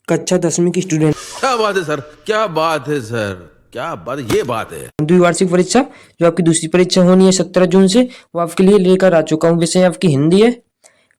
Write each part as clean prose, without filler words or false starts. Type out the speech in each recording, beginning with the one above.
कक्षा 10वीं की स्टूडेंट क्या बात है सर, क्या बात है सर, क्या बात, ये बात है। द्विवार्षिक परीक्षा जो आपकी दूसरी परीक्षा होनी है 17 जून से, वो आपके लिए लेकर आ चुका हूँ। विषय आपकी हिंदी है।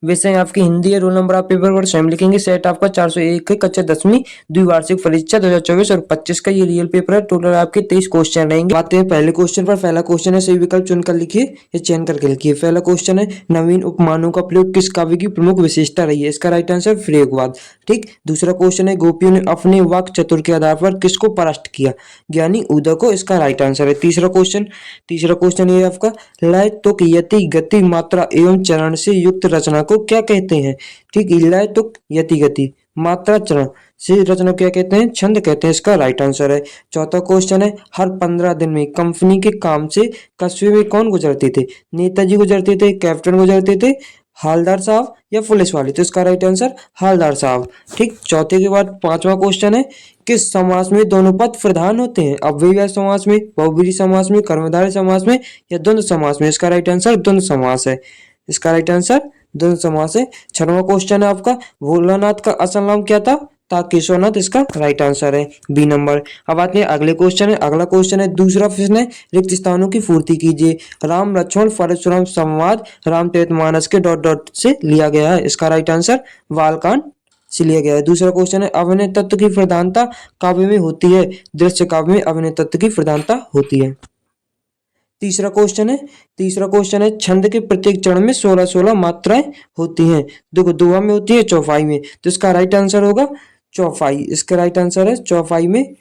विषय आपकी हिंदी है। रोल नंबर आप पेपर पर स्वयं लिखेंगे। सेट आपका 401 है। कक्षा 10वीं द्विवार्षिक परीक्षा 2024 और 25 का ये रियल पेपर है। टोटल आपके 23 क्वेश्चन रहेंगे। आते हैं पहले क्वेश्चन पर। पहला क्वेश्चन है, सही विकल्प चुनकर लिखिए या चयन करके लिखिए। पहला क्वेश्चन है, नवीन उपमानों का प्रयोग किस काव्य की प्रमुख विशेषता रही है? इसका राइट आंसर प्रयोगवाद। ठीक। दूसरा क्वेश्चन है, गोपियों ने अपने वाक चतुर के आधार पर किसको परास्त किया? ज्ञानी उदय को। इसका राइट आंसर है। तीसरा क्वेश्चन ये आपका, लय तुक यति गति मात्रा एवं चरण से युक्त रचना को क्या कहते हैं? ठीक। लय तुक यति गति मात्रा चरण से रचना क्या कहते हैं? छंद कहते हैं। इसका राइट आंसर है। चौथा क्वेश्चन है, हर 15 दिन में कंपनी के काम से कस्बे में कौन गुजरते थे? नेताजी गुजरते थे, कैप्टन गुजरते थे, हालदार साहब या पुलिस वाले? तो इसका राइट आंसर हालदार साहब। ठीक। चौथे के बाद पांचवा क्वेश्चन है, किस समास में दोनों पद प्रधान होते हैं? अव्ययीभाव समास में, बहुब्रीहि समास में, कर्मधारय समास में या द्वंद्व समास में? इसका राइट आंसर द्वंद्व समास है। इसका राइट आंसर द्वंद्व समास है। छठवां क्वेश्चन है आपका, भोलानाथ का असल नाम क्या था? तारकेश्वरनाथ। इसका राइट आंसर है बी नंबर। अब आते हैं अगले क्वेश्चन है। अगला क्वेश्चन है, दूसरा प्रश्न है, रिक्त स्थानों की पूर्ति कीजिए। राम लक्ष्मण परशुराम संवाद रामचरितमानस के डॉट डॉट से लिया गया है। इसका राइट आंसर बालकांड से लिया गया है। दूसरा क्वेश्चन है, अभिनय तत्व की प्रधानता काव्य में होती है? दृश्य काव्य में अभिनय तत्व की प्रधानता होती है। तीसरा क्वेश्चन है, छंद के प्रत्येक चरण में 16-16 मात्राएं होती हैं। देखो, दोहा में होती है, चौपाई में। तो इसका राइट आंसर होगा चौपाई। इसका राइट आंसर है चौपाई में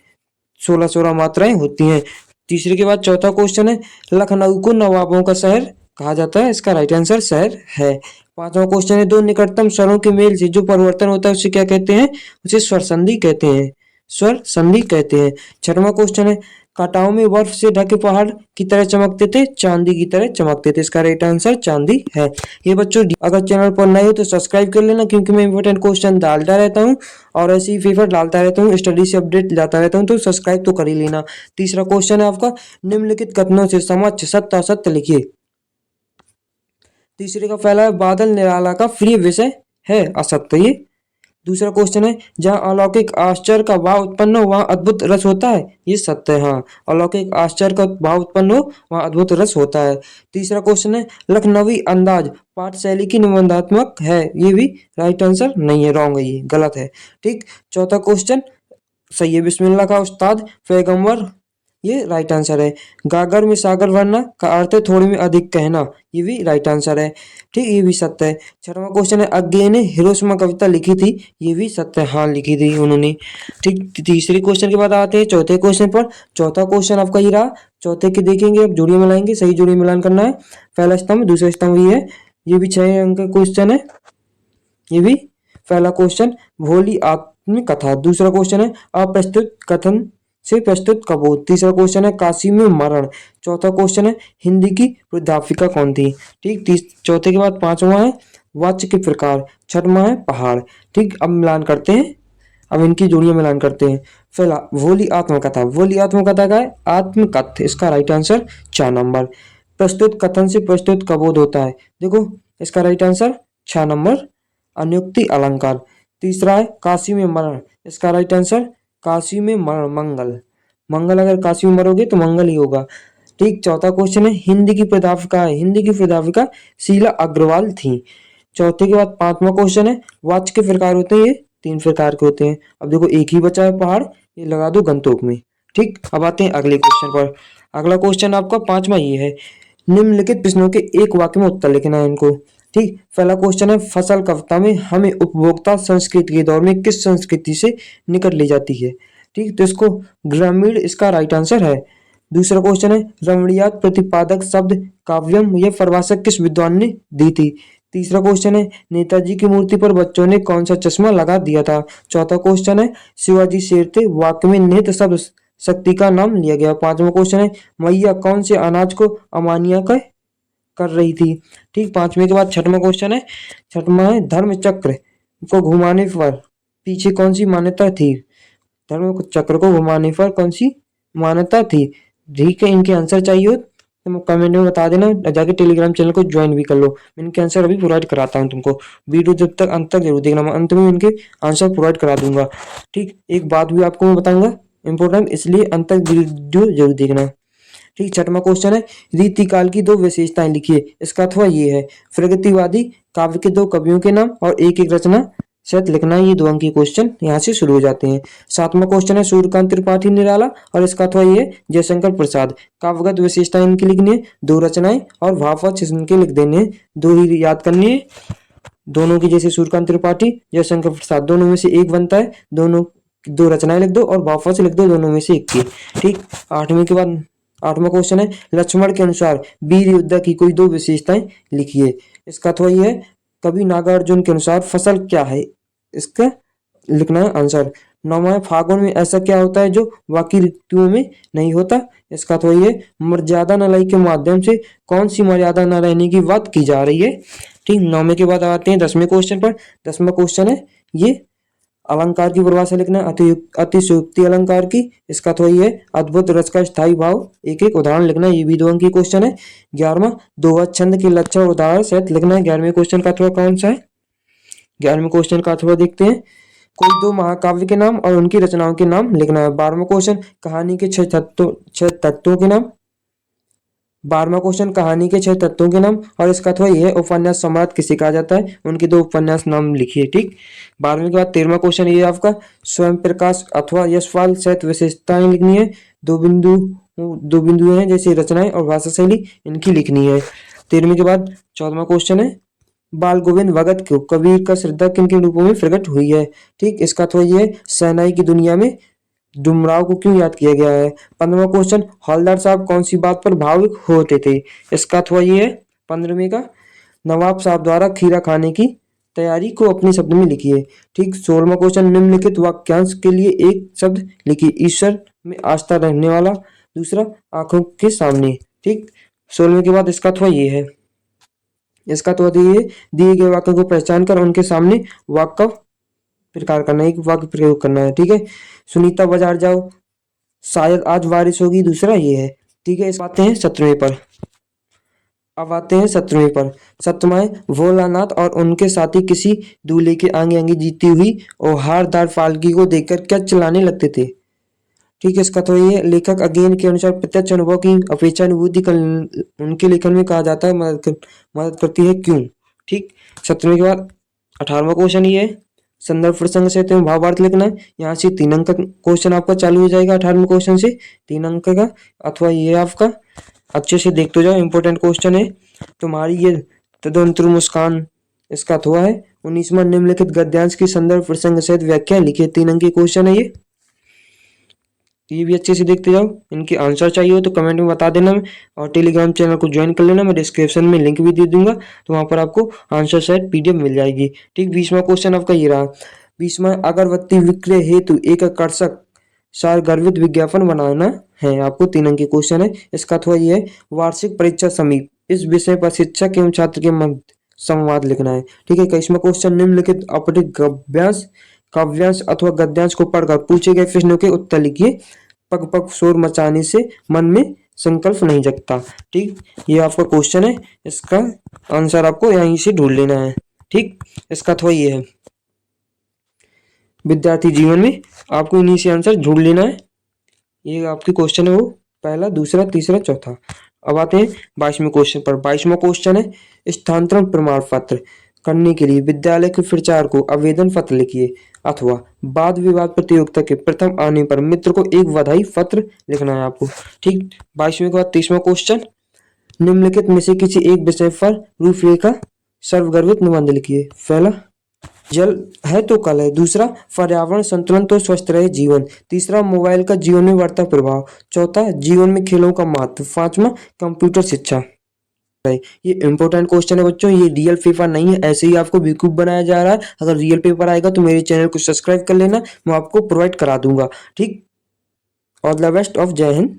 16-16 मात्राएं होती हैं। तीसरे के बाद चौथा क्वेश्चन है, लखनऊ को नवाबों का शहर कहा जाता है? इसका राइट आंसर शहर है। पांचवा क्वेश्चन है, दो निकटतम स्वरों के मेल से जो परिवर्तन होता है उसे क्या कहते हैं? उसे स्वर संधि कहते हैं। स्वर संधि कहते हैं। छठवां क्वेश्चन है, कांटाओं में बर्फ से ढके पहाड़ की तरह चमकते थे, चांदी की तरह चमकते थे। इसका राइट आंसर चांदी है। ये बच्चों, अगर चैनल पर नए हो तो सब्सक्राइब कर लेना, क्योंकि मैं इंपॉर्टेंट क्वेश्चन डालता रहता हूँ और ऐसे ही पेपर डालता रहता हूँ, स्टडी से अपडेट लाता रहता हूँ, तो सब्सक्राइब तो कर ही लेना। तीसरा क्वेश्चन है आपका, निम्नलिखित कथनों से समक्ष सत्य असत्य लिखिए। तीसरे का पहला है, बादल निराला का प्रिय विषय है? असत्य ये। दूसरा क्वेश्चन है, जहाँ अलौकिक आश्चर्य का भाव उत्पन्न हो वहाँ अद्भुत रस होता है? ये सत्य है। हाँ, अलौकिक आश्चर्य का भाव उत्पन्न हो वहाँ अद्भुत रस होता है। तीसरा क्वेश्चन है, लखनवी अंदाज पाठशैली की निबंधात्मक है? ये भी राइट आंसर नहीं है, रॉन्ग है, ये गलत है। ठीक। चौथा क्वेश्चन सही है, बिस्मिल्लाह का उस्ताद पैगंबर, ये राइट आंसर है। गागर में सागर भरना का अर्थ है थोड़ी में अधिक कहना, ये भी राइट आंसर है। ठीक, ये भी सत्य है। छठवां क्वेश्चन है, अज्ञे ने हिरोशिमा कविता लिखी थी? ये भी सत्य है, हाँ लिखी थी उन्होंने। ठीक। तीसरे क्वेश्चन के बाद आते हैं चौथे क्वेश्चन पर। चौथा क्वेश्चन आपका ये रहा। चौथे के देखेंगे, अब जोड़ियां मिलाएंगे, सही जोड़ी मिलान करना है। पहला स्तंभ दूसरा स्तंभ ये है। ये भी 6 अंक का क्वेश्चन है। ये भी पहला क्वेश्चन, भोली आत्मकथा। दूसरा क्वेश्चन है, अप्रस्तुत कथन से प्रस्तुत कबूत। तीसरा क्वेश्चन है, काशी में मरण। चौथा क्वेश्चन है, हिंदी की प्राध्यापिका कौन थी? ठीक। चौथे के बाद पांचवा है, वाच्य के प्रकार। छठवां है, पहाड़। ठीक। अब मिलान करते हैं, अब इनकी जोड़ियां मिलान करते हैं। पहला, भोली आत्मकथा। भोली आत्मकथा का है आत्मकथ। इसका राइट आंसर 4 नंबर। प्रस्तुत कथन से प्रस्तुत कबोध होता है? देखो, इसका राइट आंसर 6 नंबर, अनुक्ति अलंकार। तीसरा है, काशी में मरण। इसका राइट आंसर काशी में मरण मंगल। मंगल, अगर काशी में मरोगे तो मंगल ही होगा। ठीक। चौथा क्वेश्चन है, हिंदी की प्राध्यापिका है? हिंदी की प्राध्यापिका शीला अग्रवाल थी। चौथे के बाद पांचवा क्वेश्चन है, वाच्य के प्रकार होते हैं? ये 3 प्रकार के होते हैं। अब देखो, एक ही बचा है, पहाड़, ये लगा दो गंतोक में। ठीक। अब आते हैं अगले क्वेश्चन पर। अगला क्वेश्चन आपका पांचवा ये है, निम्नलिखित प्रश्नों के एक वाक्य में उत्तर लिखना है इनको। ठीक। पहला क्वेश्चन है, फसल कविता में हमें उपभोक्ता संस्कृति के दौर में किस संस्कृति से निकट ले जाती है? ठीक। तो इसको ग्रामीण, इसका राइट आंसर है। दूसरा क्वेश्चन है, रमणीयता प्रतिपादक शब्द काव्यम यह परिभाषा किस विद्वान ने दी थी? तीसरा क्वेश्चन है, नेताजी की मूर्ति पर बच्चों ने कौन सा चश्मा लगा दिया था? चौथा क्वेश्चन है, शिवाजी शेर थे वाक्य में निहित शब्द शक्ति का नाम लिया गया। पांचवा क्वेश्चन है, मैया कौन से अनाज को अमान्य कर रही थी? ठीक। पांचवे के बाद छठवां क्वेश्चन है, छठवां है, धर्म चक्र को घुमाने पर पीछे कौन सी मान्यता थी? धर्म चक्र को घुमाने पर कौन सी मान्यता थी? ठीक है, इनके आंसर चाहिए तुम कमेंट में बता देना, जाके टेलीग्राम चैनल को ज्वाइन भी कर लो। मैं इनके आंसर अभी प्रोवाइड कराता हूँ तुमको। वीडियो जब तक अंत तक जरूर देखना, मैं अंत में इनके आंसर प्रोवाइड करा दूंगा। ठीक, एक बात भी आपको मैं बताऊंगा इंपॉर्टेंट, इसलिए अंत तक वीडियो जरूर देखना। ठीक, छठवां क्वेश्चन है, रीतिकाल की दो विशेषताएं लिखिए। इसका अथवा ये है, प्रगतिवादी काव्य के दो कवियों के नाम और एक एक रचना सहित लिखना। ये 2 अंक के क्वेश्चन यहाँ से शुरू हो जाते हैं। सातवां क्वेश्चन है, सूर्यकांत त्रिपाठी निराला और इसका अथवा ये है, जयशंकर प्रसाद। काव्यगत विशेषताएं इनकी लिखनी है, 2 रचनाएं और भाववाच इनके लिख देने हैं, 2 ही याद करनी है दोनों की। जैसे सूर्यकांत त्रिपाठी, जयशंकर प्रसाद, दोनों में से एक बनता है, दोनों 2 रचनाएं लिख दो और भाववाच लिख दो, दोनों में से एक की। ठीक, आठवां क्वेश्चन है, लक्ष्मण के अनुसार वीर योद्धा की कोई 2 विशेषताएं लिखिए। इसका तो ये है, कवि नागार्जुन के अनुसार फसल क्या है, इसका लिखना है आंसर। 9वां, फागुन में ऐसा क्या होता है जो बाकी ऋतुओं में नहीं होता। इसका तो ये, मर्यादा न लय के माध्यम से कौन सी मर्यादा न रहने की बात की जा रही है। ठीक, 9वें के बाद आते हैं 10वें क्वेश्चन पर। 10वां क्वेश्चन है, ये अलंकार की परिभाषा लिखना है, अतिशयोक्ति अलंकार की। इसका तो ये है, अद्भुत रस का स्थायी भाव, एक एक उदाहरण लिखना है, ये भी 2 अंक की क्वेश्चन है। 11वां, दोहा छंद के लक्षण और उदाहरण सहित लिखना है। 11वें क्वेश्चन का अथवा कौन सा है, 11वें क्वेश्चन का अथवा देखते हैं, कोई 2 महाकाव्य के नाम और उनकी रचनाओं के नाम लिखना है। 12वां क्वेश्चन, कहानी के 6 तत्वों के नाम। 12वां क्वेश्चन, कहानी के 6 तत्वों के नाम और इसका अथवा यह है, उपन्यास सम्राट किसे कहा जाता है, उनके 2 उपन्यास नाम लिखिए। ठीक, 12वें के बाद 13वां क्वेश्चन ये आपका, स्वयं प्रकाश अथवा यशपाल सहित विशेषताएं लिखनी है। 2 बिंदु हैं, जैसे रचनाएं और भाषा शैली, इनकी लिखनी है। 13वें के बाद 14वां क्वेश्चन है, बाल गोविंद भगत को कबीर का श्रद्धा किन किन रूपों में प्रकट हुई है। ठीक, इसका अथवा ये है, शहनाई की दुनिया में डुमराव को क्यों याद किया गया है। 15वां क्वेश्चन, हवलदार साहब कौन सी बात पर भावुक होते थे। इसका अथवा ये है, 15वें का, नवाब साहब द्वारा खीरा खाने की तैयारी को अपने शब्द में लिखिए। ठीक, 16वां क्वेश्चन, निम्नलिखित वाक्यांश के लिए एक शब्द लिखिए। ईश्वर में आस्था रखने वाला, दूसरा आंखों के सामने। ठीक, 16वें के बाद इसका अथवा ये है, इसका तो दिए गए वाक्य को पहचान कर उनके सामने वाक्य प्रकार करना है, एक वाक्य प्रयोग करना है। ठीक है, सुनीता बाजार जाओ, शायद आज बारिश होगी, दूसरा ये है। ठीक है, इस आते हैं 17वें पर। अब आते हैं 17वें पर। 17वां, भोलानाथ और उनके साथी किसी दूल्हे के आगे आगे जीती हुई और हारदार पालकी को देखकर क्या चिल्लाने लगते थे। ठीक है, इसका तो ये, लेखक अगेन के अनुसार प्रत्यक्ष अनुभव की अपेक्षा अनुभूति उनके लेखन में कहा जाता है, मदद करती है, क्यों। ठीक, 17वें के बाद 18वां क्वेश्चन ये है, संदर्भ प्रसंग से तुम्हें भावार्थ लिखना है। यहाँ से 3 अंक का क्वेश्चन आपका चालू हो जाएगा 18वें क्वेश्चन से, 3 अंक का अथवा ये आपका अच्छे से देखते जाओ, इंपॉर्टेंट क्वेश्चन है। तुम्हारी ये तदंतर मुस्कान, इसका अथवा है। 19वां, निम्नलिखित गद्यांश की संदर्भ प्रसंग सहित व्याख्या लिखिए। 3 अंक के क्वेश्चन है ये भी अच्छे से देखते जाओ। इनके आंसर चाहिए हो तो कमेंट में बता देना, और टेलीग्राम चैनल को ज्वाइन कर लेना, मैं डिस्क्रिप्शन में लिंक भी दे दूंगा, तो वहां पर आपको आंसर सेट पीडीएफ मिल जाएगी। ठीक, 20वां क्वेश्चन आपका ये रहा। 20वां, अगरबत्ती विक्रय हेतु एक आकर्षक सार गर्भित विज्ञापन बनाना है। आपको 3 अंक के क्वेश्चन है। इसका अथवा ये है, वार्षिक परीक्षा समीप, इस विषय पर शिक्षक एवं छात्र के मध्य संवाद लिखना है। ठीक है, 21वां क्वेश्चन, निम्नलिखित अपठित काव्यांश अथवा गद्यांश को पढ़कर पूछे गए प्रश्नों के उत्तर लिखिए। पग पग शोर मचाने से मन में संकल्प नहीं जगता। ठीक, ये आपका क्वेश्चन है, इसका आंसर आपको यहीं से ढूंढ लेना है। ठीक, इसका अथवा ये है, विद्यार्थी जीवन में आपको इन्हीं से आंसर ढूंढ लेना है। ये आपकी क्वेश्चन है, वो पहला, दूसरा, तीसरा, चौथा। अब आते हैं 22वें क्वेश्चन पर। 22वां क्वेश्चन है, स्थानांतरण प्रमाण पत्र करने के लिए विद्यालय के प्रचार को आवेदन पत्र लिखिए, अथवा वाद विवाद प्रतियोगिता के प्रथम आने पर मित्र को एक बधाई पत्र लिखना है आपको। ठीक, 22वें के बाद 23वां क्वेश्चन, निम्नलिखित में से किसी एक विषय पर रूपरेखा सर्वगर्भित निबंध लिखिए। पहला, जल है तो कल है। दूसरा, पर्यावरण संतुलन तो स्वस्थ रहे जीवन। तीसरा, मोबाइल का जीवन में बढ़ता प्रभाव। चौथा, जीवन में खेलों का महत्व। 5वां, कंप्यूटर शिक्षा। ये इंपॉर्टेंट क्वेश्चन है बच्चों, ये रियल पेपर नहीं है, ऐसे ही आपको बेवकूफ बनाया जा रहा है। अगर रियल पेपर आएगा तो मेरे चैनल को सब्सक्राइब कर लेना, मैं आपको प्रोवाइड करा दूंगा। ठीक, ऑल द बेस्ट ऑफ, जय हिंद।